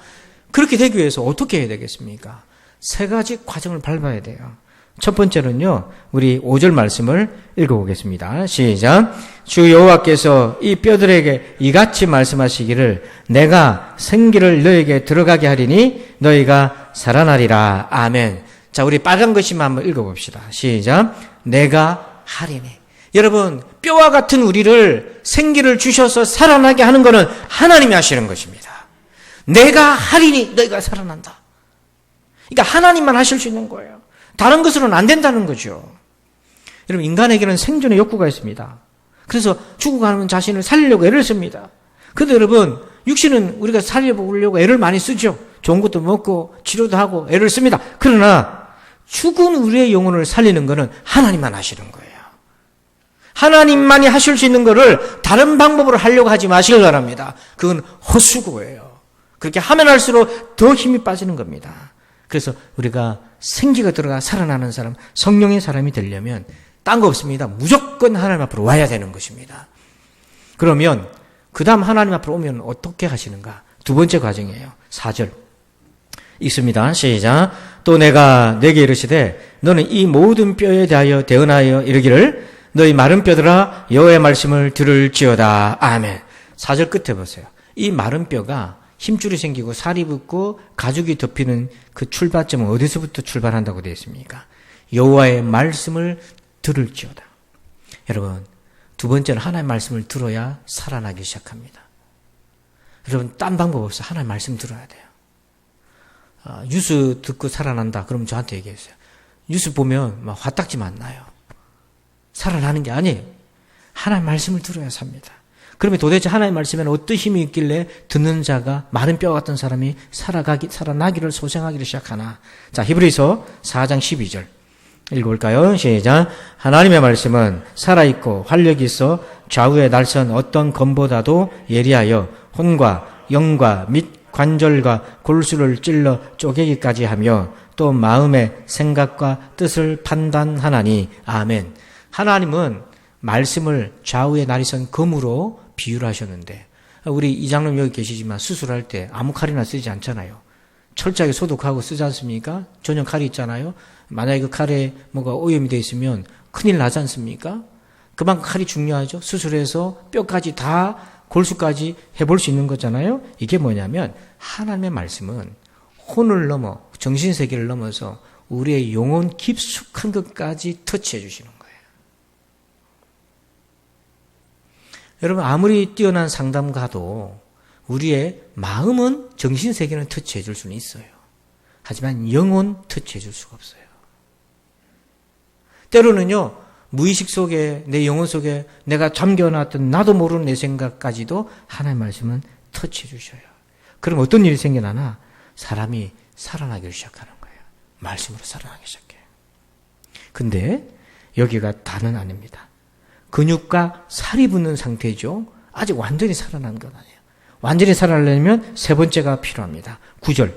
그렇게 되기 위해서 어떻게 해야 되겠습니까? 세 가지 과정을 밟아야 돼요. 첫 번째는요, 우리 5절 말씀을 읽어보겠습니다. 시작. 주 여호와께서 이 뼈들에게 이같이 말씀하시기를 내가 생기를 너에게 들어가게 하리니 너희가 살아나리라. 아멘. 자, 우리 빨간 글씨만 한번 읽어봅시다. 시작. 내가 하리니. 여러분, 뼈와 같은 우리를 생기를 주셔서 살아나게 하는 것은 하나님이 하시는 것입니다. 내가 하리니 너희가 살아난다. 그러니까 하나님만 하실 수 있는 거예요. 다른 것으로는 안 된다는 거죠. 여러분, 인간에게는 생존의 욕구가 있습니다. 그래서 죽어가는 자신을 살리려고 애를 씁니다. 그런데 여러분, 육신은 우리가 살려보려고 애를 많이 쓰죠. 좋은 것도 먹고 치료도 하고 애를 씁니다. 그러나 죽은 우리의 영혼을 살리는 것은 하나님만 하시는 거예요. 하나님만이 하실 수 있는 것을 다른 방법으로 하려고 하지 마시길 바랍니다. 그건 헛수고예요. 그렇게 하면 할수록 더 힘이 빠지는 겁니다. 그래서 우리가 생기가 들어가 살아나는 사람, 성령의 사람이 되려면 딴 거 없습니다. 무조건 하나님 앞으로 와야 되는 것입니다. 그러면 그 다음 하나님 앞으로 오면 어떻게 하시는가? 두 번째 과정이에요. 4절 읽습니다. 시작. 또 내가 내게 이르시되 너는 이 모든 뼈에 대하여 대언하여 이르기를 너희 마른 뼈들아 여호와의 말씀을 들을지어다. 아멘. 4절 끝에 보세요. 이 마른 뼈가 힘줄이 생기고 살이 붙고 가죽이 덮이는 그 출발점은 어디서부터 출발한다고 되어 있습니까? 여호와의 말씀을 들을지어다. 여러분, 두 번째는 하나님의 말씀을 들어야 살아나기 시작합니다. 여러분, 딴 방법 없어요. 하나님의 말씀 들어야 돼요. 뉴스 듣고 살아난다. 그러면 저한테 얘기했어요. 뉴스 보면 막 화딱지만 나요. 살아나는 게 아니에요. 하나님의 말씀을 들어야 삽니다. 그러면 도대체 하나님의 말씀에는 어떤 힘이 있길래 듣는 자가 마른 뼈 같은 사람이 살아나기를 소생하기를 시작하나. 자, 히브리서 4장 12절 읽어볼까요? 시작. 하나님의 말씀은 살아있고 활력이 있어 좌우에 날선 어떤 검보다도 예리하여 혼과 영과 및 관절과 골수를 찔러 쪼개기까지 하며 또 마음의 생각과 뜻을 판단하나니. 아멘. 하나님은 말씀을 좌우에 날선 검으로 비유를 하셨는데, 우리 이장님 여기 계시지만 수술할 때 아무 칼이나 쓰지 않잖아요. 철저하게 소독하고 쓰지 않습니까? 전용 칼이 있잖아요. 만약에 그 칼에 뭐가 오염이 되어 있으면 큰일 나지 않습니까? 그만큼 칼이 중요하죠. 수술해서 뼈까지 다 골수까지 해볼 수 있는 거잖아요. 이게 뭐냐면 하나님의 말씀은 혼을 넘어 정신세계를 넘어서 우리의 영혼 깊숙한 것까지 터치해 주시는 거예요. 여러분, 아무리 뛰어난 상담가도 우리의 마음은 정신세계는 터치해 줄 수는 있어요. 하지만 영혼 터치해 줄 수가 없어요. 때로는요, 무의식 속에, 내 영혼 속에 내가 잠겨놨던 나도 모르는 내 생각까지도 하나님의 말씀은 터치해 주셔요. 그럼 어떤 일이 생겨나나? 사람이 살아나기 시작하는 거예요. 말씀으로 살아나기 시작해요. 근데 여기가 다는 아닙니다. 근육과 살이 붙는 상태죠. 아직 완전히 살아난 건 아니에요. 완전히 살아나려면 세 번째가 필요합니다. 9절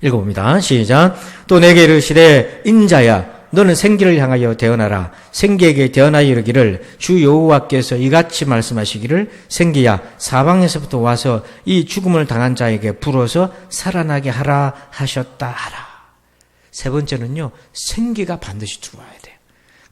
읽어봅니다. 시작. 또 내게 이르시되 인자야 너는 생기를 향하여 대언하라. 생기에게 대언하여 이르기를 주 여호와께서 이같이 말씀하시기를 생기야 사방에서부터 와서 이 죽음을 당한 자에게 불어서 살아나게 하라 하셨다 하라. 세 번째는요, 생기가 반드시 들어와야 돼요.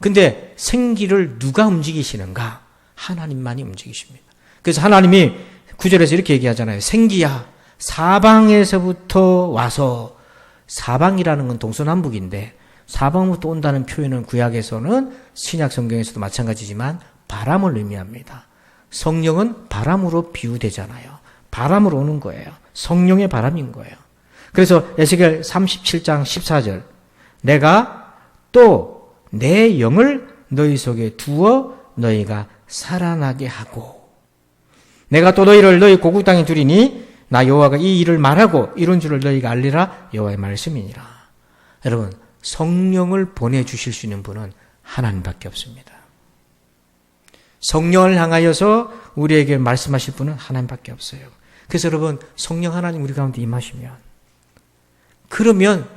근데 생기를 누가 움직이시는가? 하나님만이 움직이십니다. 그래서 하나님이 9절에서 이렇게 얘기하잖아요. 생기야 사방에서부터 와서, 사방이라는 건 동서남북인데 사방부터 온다는 표현은 구약에서는 신약 성경에서도 마찬가지지만 바람을 의미합니다. 성령은 바람으로 비유되잖아요. 바람으로 오는 거예요. 성령의 바람인 거예요. 그래서 에스겔 37장 14절 내가 또 내 영을 너희 속에 두어 너희가 살아나게 하고 내가 또 너희를 너희 고국 땅에 두리니 나 여호와가 이 일을 말하고 이룬 줄을 너희가 알리라 여호와의 말씀이니라. 여러분, 성령을 보내주실 수 있는 분은 하나님밖에 없습니다. 성령을 향하여서 우리에게 말씀하실 분은 하나님밖에 없어요. 그래서 여러분, 성령 하나님 우리 가운데 임하시면, 그러면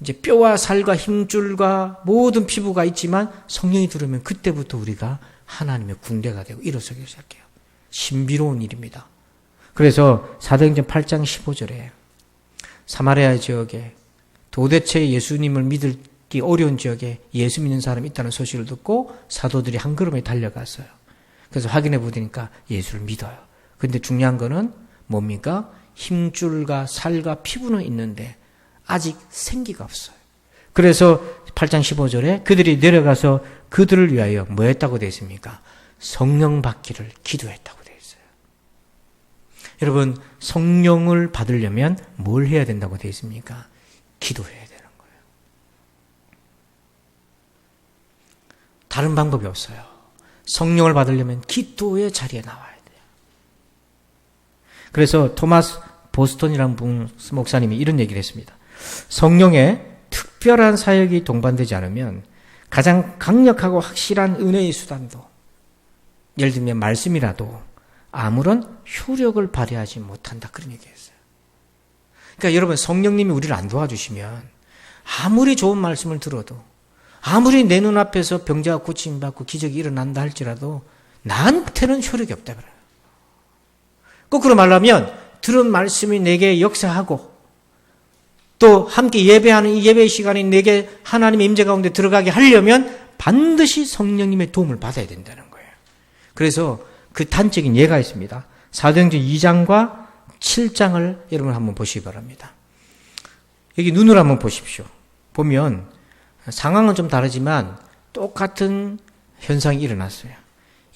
이제 뼈와 살과 힘줄과 모든 피부가 있지만 성령이 들으면 그때부터 우리가 하나님의 군대가 되고 일어서기 시작해요. 신비로운 일입니다. 그래서 사도행전 8장 15절에 사마리아 지역에 도대체 예수님을 믿기 어려운 지역에 예수 믿는 사람이 있다는 소식을 듣고 사도들이 한 걸음에 달려갔어요. 그래서 확인해 보니까 예수를 믿어요. 근데 중요한 거는 뭡니까? 힘줄과 살과 피부는 있는데 아직 생기가 없어요. 그래서 8장 15절에 그들이 내려가서 그들을 위하여 뭐 했다고 되어 있습니까? 성령 받기를 기도했다고 되어 있어요. 여러분, 성령을 받으려면 뭘 해야 된다고 되어 있습니까? 기도해야 되는 거예요. 다른 방법이 없어요. 성령을 받으려면 기도의 자리에 나와야 돼요. 그래서 토마스 보스턴이라는 목사님이 이런 얘기를 했습니다. 성령의 특별한 사역이 동반되지 않으면 가장 강력하고 확실한 은혜의 수단도, 예를 들면 말씀이라도 아무런 효력을 발휘하지 못한다. 그런 얘기했어요. 그러니까 여러분, 성령님이 우리를 안 도와주시면 아무리 좋은 말씀을 들어도, 아무리 내 눈앞에서 병자가 고침받고 기적이 일어난다 할지라도 나한테는 효력이 없다 그래요. 거꾸로 말하면 들은 말씀이 내게 역사하고 또 함께 예배하는 이 예배 시간이 내게 하나님의 임재 가운데 들어가게 하려면 반드시 성령님의 도움을 받아야 된다는 거예요. 그래서 그 단적인 예가 있습니다. 사도행전 2장과 7장을 여러분 한번 보시기 바랍니다. 여기 눈으로 한번 보십시오. 보면 상황은 좀 다르지만 똑같은 현상이 일어났어요.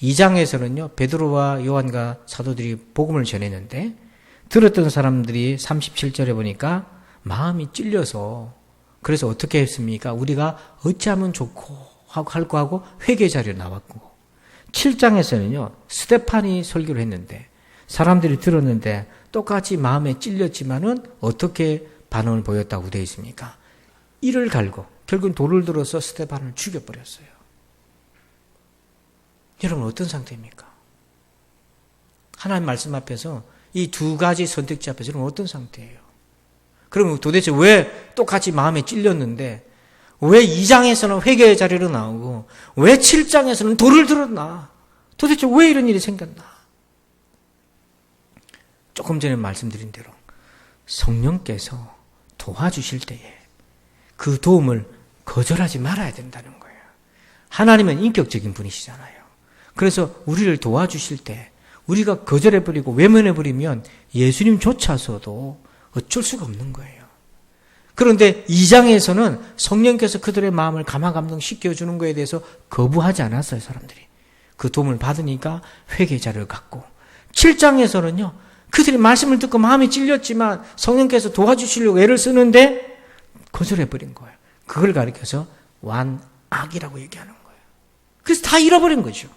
2장에서는요, 베드로와 요한과 사도들이 복음을 전했는데 들었던 사람들이 37절에 보니까 마음이 찔려서, 그래서 어떻게 했습니까? 우리가 어찌하면 좋고 하고 할 거 하고 회개 자리에 나왔고, 7장에서는요 스데판이 설교를 했는데 사람들이 들었는데 똑같이 마음에 찔렸지만은 어떻게 반응을 보였다고 되어 있습니까? 이를 갈고 결국은 돌을 들어서 스데반을 죽여버렸어요. 여러분 어떤 상태입니까? 하나님 말씀 앞에서 이 두 가지 선택지 앞에서 여러분 어떤 상태예요? 그러면 도대체 왜 똑같이 마음에 찔렸는데 왜 2장에서는 회개의 자리로 나오고 왜 7장에서는 돌을 들었나? 도대체 왜 이런 일이 생겼나? 조금 전에 말씀드린 대로 성령께서 도와주실 때에 그 도움을 거절하지 말아야 된다는 거예요. 하나님은 인격적인 분이시잖아요. 그래서 우리를 도와주실 때 우리가 거절해버리고 외면해버리면 예수님조차서도 어쩔 수가 없는 거예요. 그런데 2장에서는 성령께서 그들의 마음을 감화감동시켜주는 것에 대해서 거부하지 않았어요, 사람들이. 그 도움을 받으니까 회개의 자리를 갖고. 7장에서는요, 그들이 말씀을 듣고 마음이 찔렸지만 성령께서 도와주시려고 애를 쓰는데 거절해버린 거예요. 그걸 가리켜서 완악이라고 얘기하는 거예요. 그래서 다 잃어버린 거죠.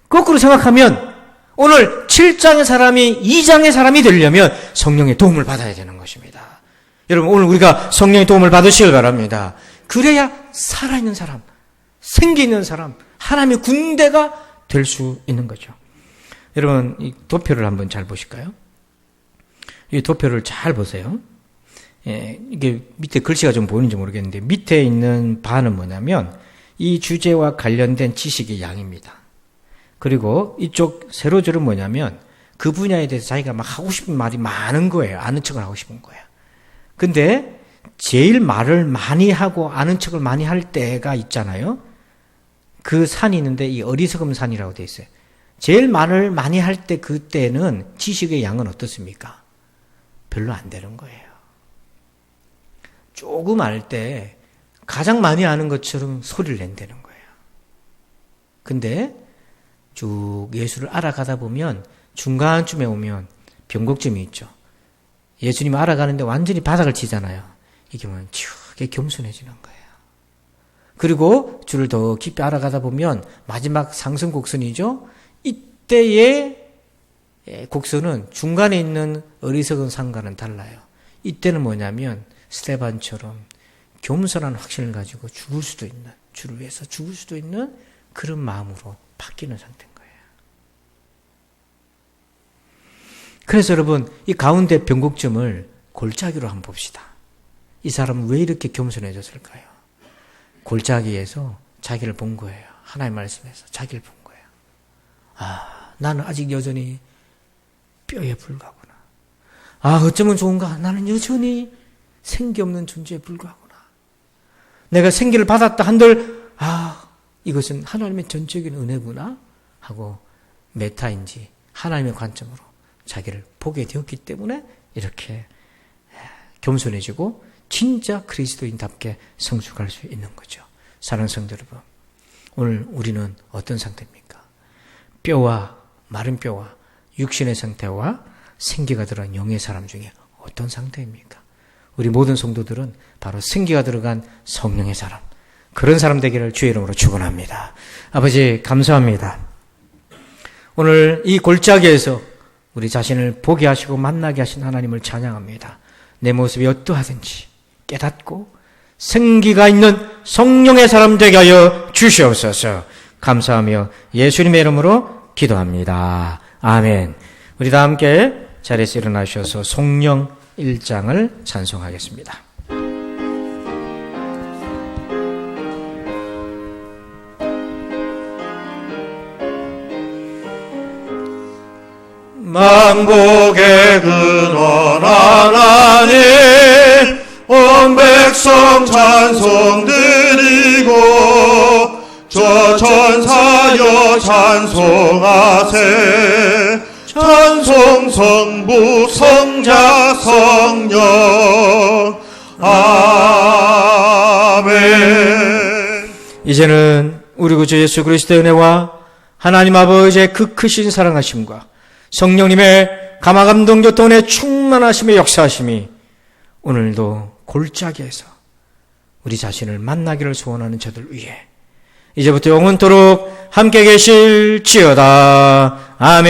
거꾸로 생각하면 오늘 7장의 사람이 2장의 사람이 되려면 성령의 도움을 받아야 되는 것입니다. 여러분 오늘 우리가 성령의 도움을 받으시길 바랍니다. 그래야 살아있는 사람, 생기 있는 사람, 하나님의 군대가 될 수 있는 거죠. 여러분 이 도표를 한번 잘 보실까요? 이 도표를 잘 보세요. 이게 밑에 글씨가 좀 보이는지 모르겠는데 밑에 있는 바는 뭐냐면 이 주제와 관련된 지식의 양입니다. 그리고 이쪽 세로줄은 뭐냐면 그 분야에 대해서 자기가 막 하고 싶은 말이 많은 거예요. 아는 척을 하고 싶은 거야. 근데 제일 말을 많이 하고 아는 척을 많이 할 때가 있잖아요. 그 산이 있는데 이 어리석음 산이라고 돼 있어요. 제일 말을 많이 할 때 그때는 지식의 양은 어떻습니까? 별로 안 되는 거예요. 조금 알 때 가장 많이 아는 것처럼 소리를 낸다는 거예요. 근데 쭉 예수를 알아가다 보면 중간쯤에 오면 변곡점이 있죠. 예수님 알아가는데 완전히 바닥을 치잖아요. 이게 뭐냐면 추하게 겸손해지는 거예요. 그리고 주를 더 깊이 알아가다 보면 마지막 상승 곡선이죠. 이때의 곡선은 중간에 있는 어리석은 산과는 달라요. 이때는 뭐냐면 스데반처럼 겸손한 확신을 가지고 죽을 수도 있는, 주를 위해서 죽을 수도 있는 그런 마음으로 바뀌는 상태인 거예요. 그래서 여러분 이 가운데 변곡점을 골짜기로 한번 봅시다. 이 사람은 왜 이렇게 겸손해졌을까요? 골짜기에서 자기를 본 거예요. 하나님의 말씀에서 자기를 본 거예요. 아, 나는 아직 여전히 뼈에 불과하구나. 아, 어쩌면 좋은가? 나는 여전히 생기 없는 존재에 불과하구나. 내가 생기를 받았다 한들 아, 이것은 하나님의 전적인 은혜구나 하고 메타인지 하나님의 관점으로 자기를 보게 되었기 때문에 이렇게 겸손해지고 진짜 그리스도인답게 성숙할 수 있는 거죠. 사랑하는 성도 여러분, 오늘 우리는 어떤 상태입니까? 뼈와 마른 뼈와 육신의 상태와 생기가 들어간 영의 사람 중에 어떤 상태입니까? 우리 모든 성도들은 바로 생기가 들어간 성령의 사람, 그런 사람 되기를 주의 이름으로 축원합니다. 아버지 감사합니다. 오늘 이 골짜기에서 우리 자신을 보게 하시고 만나게 하신 하나님을 찬양합니다. 내 모습이 어떠하든지 깨닫고 생기가 있는 성령의 사람 되게 하여 주시옵소서. 감사하며 예수님의 이름으로 기도합니다. 아멘. 우리 다 함께 자리에서 일어나셔서 성령 1장을 찬송하겠습니다. 만국의 근원 하나님 온 백성 찬송 드리고 저 천사여 찬송하세 찬송 성부 성자 성령 아멘. 이제는 우리 구주 예수 그리스도의 은혜와 하나님 아버지의 그 크신 사랑하심과 성령님의 감화감동 교통의 충만하심의 역사하심이 오늘도 골짜기에서 우리 자신을 만나기를 소원하는 저들 위해 이제부터 영원토록 함께 계실지어다. 아멘.